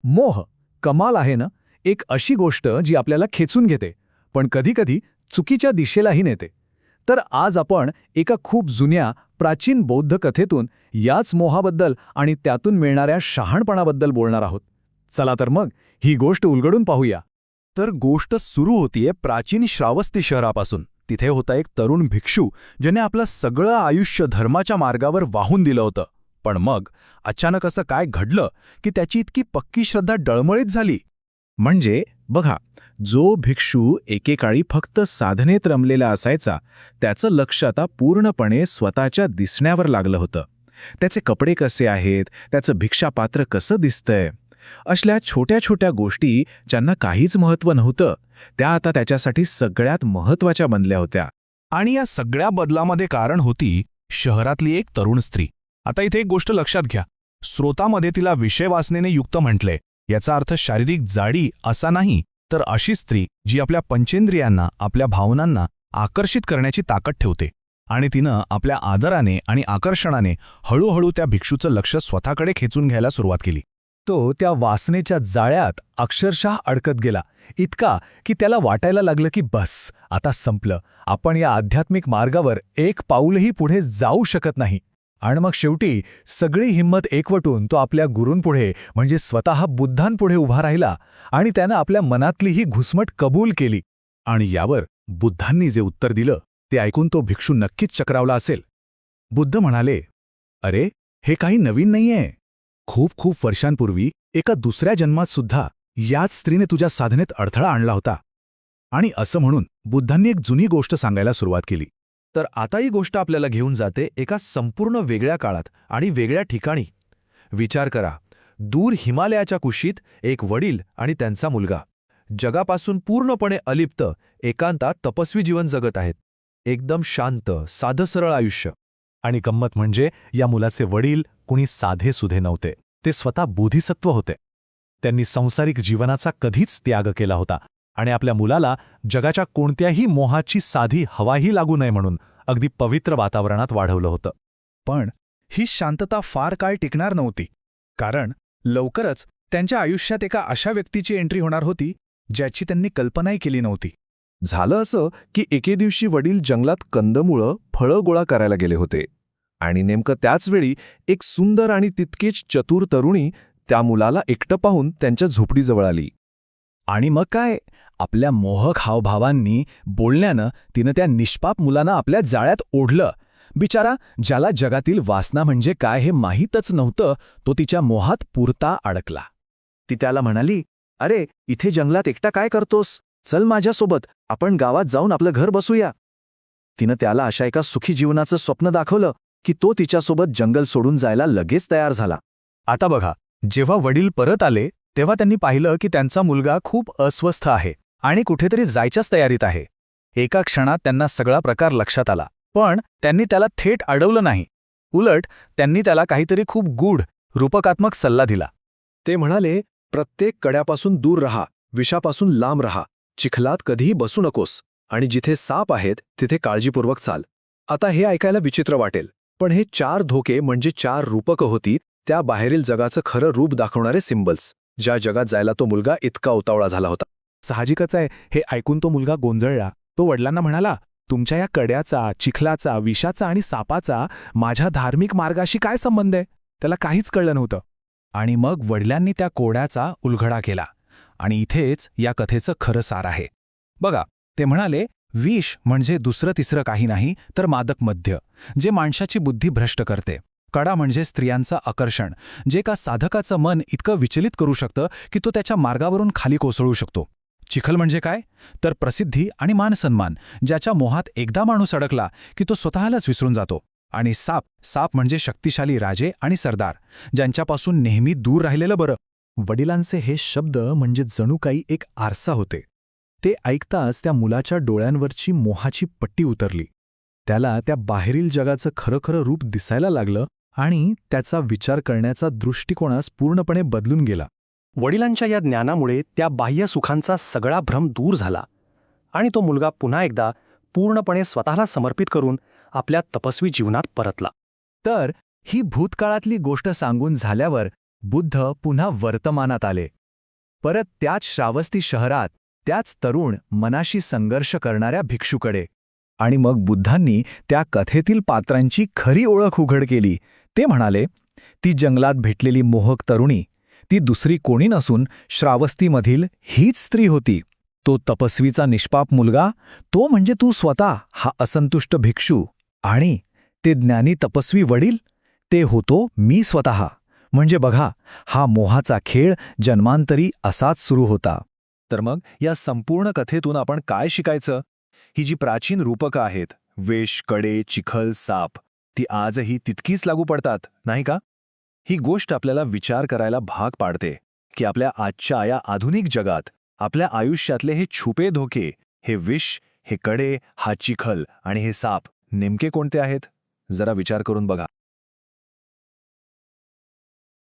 मोह कमाल आहे ना. एक अशी गोष्ट जी आपल्याला खेचून घेते, पण कधीकधी चुकीच्या दिशेलाही नेते. तर आज आपण एका खूप जुन्या प्राचीन बौद्ध कथेतून याच मोहाबद्दल आणि त्यातून मिळणाऱ्या शहाणपणाबद्दल बोलणार आहोत. चला तर मग ही गोष्ट उलगडून पाहूया. तर गोष्ट सुरू होतीये प्राचीन श्रावस्ती शहरापासून. तिथे होता एक तरुण भिक्षू ज्याने आपलं सगळं आयुष्य धर्माच्या मार्गावर वाहून दिलं होतं. पण मग अचानक असं काय घडलं की त्याची इतकी पक्की श्रद्धा डळमळीत झाली. म्हणजे बघा, जो भिक्षू एकेकाळी फक्त साधनेत रमलेला असायचा, त्याचं लक्ष आता पूर्णपणे स्वतःच्या दिसण्यावर लागलं होतं. त्याचे कपडे कसे आहेत, त्याचं भिक्षापात्र कसं दिसतंय, अशा छोट्या छोट्या गोष्टी ज्यांना काहीच महत्त्व नव्हतं, त्या आता त्याच्यासाठी सगळ्यात महत्त्वाच्या बनल्या होत्या. आणि या सगळ्या बदलामध्ये कारण होती शहरातली एक तरुण स्त्री. आता इथे एक गोष्ट लक्षात घ्या. स्रोतामध्ये तिला विषय वासनेने युक्त म्हटलंय. याचा अर्थ शारीरिक जाडी असा नाही, तर अशी स्त्री जी आपल्या पंचेंद्रियांना, आपल्या भावनांना आकर्षित करण्याची ताकद ठेवते. आणि तिनं आपल्या आदराने आणि आकर्षणाने हळूहळू त्या भिक्षूचं लक्ष स्वतःकडे खेचून घ्यायला सुरुवात केली. तो त्या वासनेच्या जाळ्यात अक्षरशः अडकत गेला, इतका की त्याला वाटायला लागलं की बस, आता संपलं, आपण या आध्यात्मिक मार्गावर एक पाऊलही पुढे जाऊ शकत नाही. आणि मग शेवटी सगळी हिंमत एकवटून तो आपल्या गुरूंपुढे म्हणजे स्वतः बुद्धांपुढे उभा राहिला आणि त्यानं आपल्या मनातली ही घुसमट कबूल केली. आणि यावर बुद्धांनी जे उत्तर दिलं ते ऐकून तो भिक्षू नक्कीच चक्रावला असेल. बुद्ध म्हणाले, अरे, हे काही नवीन नाहीये. खूप खूप वर्षांपूर्वी एका दुसऱ्या जन्मात सुद्धा याच स्त्रीने तुझ्या साधनेत अडथळा आणला होता. आणि असं म्हणून बुद्धांनी एक जुनी गोष्ट सांगायला सुरुवात केली. तर आता ही गोष्ट आपल्याला घेऊन जाते एका संपूर्ण वेगळ्या काळात आणि वेगळ्या ठिकाणी. विचार करा, दूर हिमालयाच्या कुशीत एक वडील आणि त्यांचा मुलगा जगापासून पूर्णपणे अलिप्त एकांतात तपस्वी जीवन जगत आहेत. एकदम शांत, साधं सरळ आयुष्य. आणि गंमत म्हणजे या मुलाचे वडील कुणी साधे सुधे नव्हते. ते स्वतः बोधिसत्व होते. त्यांनी सांसारिक जीवनाचा कधीच त्याग केला होता आणि आपल्या मुलाला जगाच्या कोणत्याही मोहाची साधी हवाही लागू नये म्हणून अगदी पवित्र वातावरणात वाढवलं होतं. पण ही शांतता फार काळ टिकणार नव्हती, कारण लवकरच त्यांच्या आयुष्यात एका अशा व्यक्तीची एंट्री होणार होती ज्याची त्यांनी कल्पनाही केली नव्हती. झालं असं की एके दिवशी वडील जंगलात कंदमुळं, फळं गोळा करायला गेले होते. आणि नेमकं त्याच वेळी एक सुंदर आणि तितकीच चतुर तरुणी त्या मुलाला एकटं पाहून त्यांच्या झोपडीजवळ आली. आणि मग काय, आपल्या मोहक हावभावांनी, बोलण्यानं तिनं त्या निष्पाप मुलांना आपल्या जाळ्यात ओढलं. बिचारा, ज्याला जगातील वासना म्हणजे काय हे माहीतच नव्हतं, तो तिच्या मोहात पुरता अडकला. ती त्याला म्हणाली, अरे, इथे जंगलात एकटा काय करतोस? चल माझ्यासोबत, आपण गावात जाऊन आपलं घर बसूया. तिनं त्याला अशा एका सुखी जीवनाचं स्वप्न दाखवलं की तो तिच्यासोबत जंगल सोडून जायला लगेच तयार झाला. आता बघा, जेव्हा वडील परत आले तेव्हा त्यांनी पाहिलं की त्यांचा मुलगा खूप अस्वस्थ आहे आणि कुठेतरी जायच्याच तयारीत आहे. एका क्षणात त्यांना सगळा प्रकार लक्षात आला, पण त्यांनी त्याला थेट अडवलं नाही. उलट त्यांनी त्याला काहीतरी खूप गूढ, रूपकात्मक सल्ला दिला. ते म्हणाले, प्रत्येक कड्यापासून दूर रहा, विषापासून लांब रहा, चिखलात कधीही बसू नकोस आणि जिथे साप आहेत तिथे काळजीपूर्वक चाल. आता हे ऐकायला विचित्र वाटेल, पण हे 4 धोके म्हणजे 4 रूपकं होती, त्या बाहेरील जगाचं खरं रूप दाखवणारे सिम्बल्स, ज्या जगात जायला तो मुलगा इतका उतावळा झाला होता. साहजिकच आहे, हे ऐकून तो मुलगा गोंधळला. तो वडिलांना म्हणाला, तुमच्या या कड्याचा, चिखलाचा, विषाचा आणि सापाचा माझ्या धार्मिक मार्गाशी काय संबंध आहे? त्याला काहीच कळलं नव्हतं. आणि मग वडिलांनी त्या कोड्याचा उलगडा केला. आणि इथेच या कथेचं खरं सार आहे. बघा, ते म्हणाले, विष म्हणजे दुसरं तिसरं काही नाही तर मादक मद्य, जे माणसाची बुद्धी भ्रष्ट करते. कडा म्हणजे स्त्रियांचं आकर्षण, जे का साधकाचं मन इतकं विचलित करू शकतं की तो त्याच्या मार्गावरून खाली कोसळू शकतो. चिखल म्हणजे काय, तर प्रसिद्धी आणि मानसन्मान, ज्याच्या मोहात एकदा माणूस अडकला की तो स्वतःलाच विसरून जातो. आणि साप म्हणजे शक्तिशाली राजे आणि सरदार, ज्यांच्यापासून नेहमी दूर राहिलेलं बरं. वडिलांचे हे शब्द म्हणजे जणू काही एक आरसा होते. ते ऐकताच त्या मुलाच्या डोळ्यांवरची मोहाची पट्टी उतरली. त्याला त्या बाहेरील जगाचं खरं रूप दिसायला लागलं आणि त्याचा विचार करण्याचा दृष्टिकोनास पूर्णपणे बदलून गेला. वडिलांच्या या ज्ञानामुळे त्या बाह्य सुखांचा सगळा भ्रम दूर झाला आणि तो मुलगा पुन्हा एकदा पूर्णपणे स्वतःला समर्पित करून आपल्या तपस्वी जीवनात परतला. तर ही भूतकाळातली गोष्ट सांगून झाल्यावर बुद्ध पुन्हा वर्तमानात आले. परत त्याच श्रावस्ती शहरात त्याच तरुण मनाशी संघर्ष करणाऱ्या भिक्षूकडे. आणि मग बुद्धांनी त्या कथेतील पात्रांची खरी ओळख उघड केली. ते म्हणाले, ती जंगलात भेटलेली मोहक तरुणी, ती दुसरी कोणी नसून श्रावस्तीमधील हीच स्त्री होती. तो तपस्वीचा निष्पाप मुलगा, तो म्हणजे तू स्वतः, हा असंतुष्ट भिक्षू. आणि ते ज्ञानी तपस्वी वडील, ते होतो मी स्वतः. म्हणजे बघा, हा मोहाचा खेळ जन्मांतरी असाच सुरू होता. तर मग या संपूर्ण कथेतून आपण काय शिकायचं? ही जी प्राचीन रूपकं आहेत, वेश, कडे, चिखल, साप, ती आजही तितकीच लागू पडतात, नाही का? ही गोष्ट आपल्याला विचार करायला भाग पाडते की आपल्या आजच्या या आधुनिक जगात आपल्या आयुष्यातले हे छुपे धोके, हे विष, हे कडे, हा चिखल आणि हे साप नेमके कोणते आहेत? जरा विचार करून बघा.